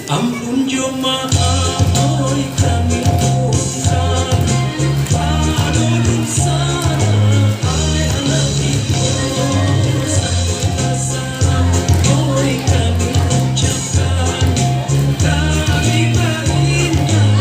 Ampun jemaah oi kami urusan Pada sana hai anak ibu salam oi kami ucapkan kami berindah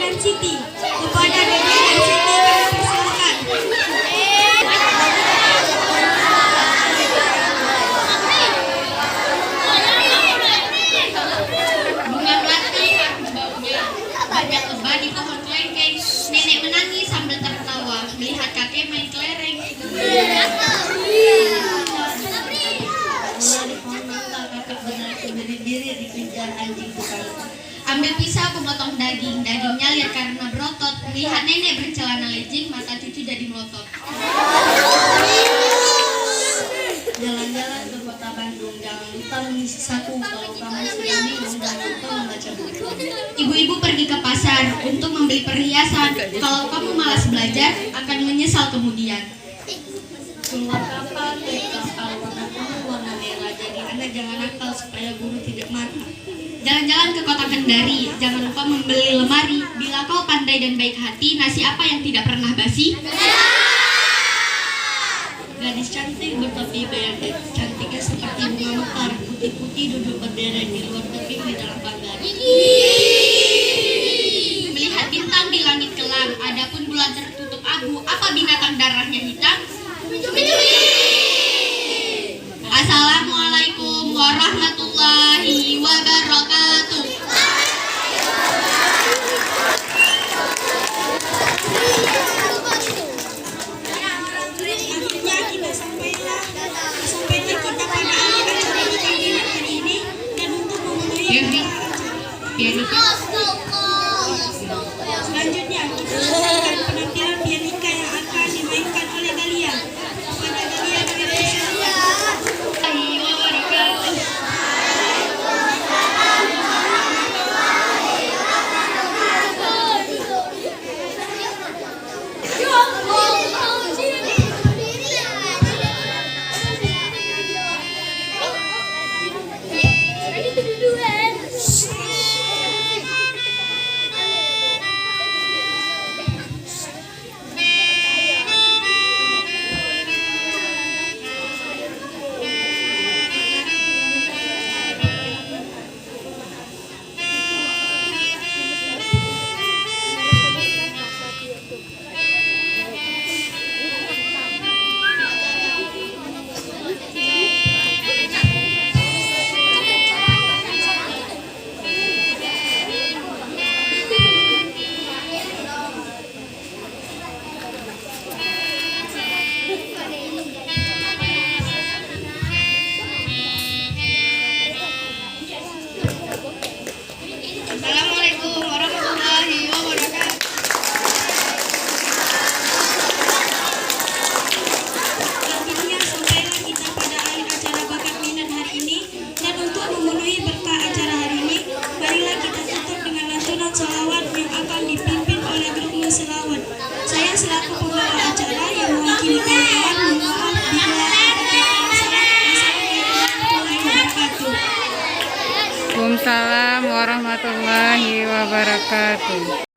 dan Siti. Kepada Dede dan Siti kami persilakan. Bunga melati harum baunya, banyak lebah di pohon kelengkeng. Nenek menangis sambil tertawa melihat kakek main kelereng. Ambil pisau pemotong daging, dagingnya lihat karena berotot. Melihat nenek bercelana legging, mata cucu jadi melotot. Jalan-jalan ke kota Bandung, jangan lupa mengisi saku. Kalau kamu sedang bingung, jangan lupa membaca buku. Ibu-ibu pergi ke pasar untuk membeli perhiasan. Kalau kamu malas belajar, akan menyesal kemudian. Keluar kapal, naik kapal warna kuning, warna merah. Jadi Anda jangan nakal supaya guru tidak marah. Jalan-jalan ke kota Kendari, jangan lupa membeli lemari. Bila kau pandai dan baik hati, nasi apa yang tidak pernah basi? Gadis cantik bertopi berderet, cantiknya seperti bunga mekar, putih-putih duduk berderet di luar tebing di dalam pagar. Melihat bintang di langit kelam, adapun bulan tertutup abu, apa binatang darahnya hitam? Assalamualaikum warahmatullahi wabarakatuh. Akhirnya kita sampailah kita pada akhir acara pemanggilan hari ini dan untuk memenuhi selanjutnya kita sampaikan penampilan pianika yang akan dimainkan oleh Dahlia. Kepada Dahlia kami persilakan. Assalamualaikum warahmatullahi wabarakatuh. Akhirnya sampailah kita pada akhir acara bakat minat hari ini dan untuk memenuhi berkah acara hari ini, marilah kita tutup dengan lantunan selawat yang akan dipimpin oleh grup selawat. Saya selaku pembawa acara yang mewakili kawan-kawan mohon maaf bila ada kata salah. Wassalamualaikum warahmatullahi wabarakatuh. Waalaikumsalam warahmatullahi wabarakatuh.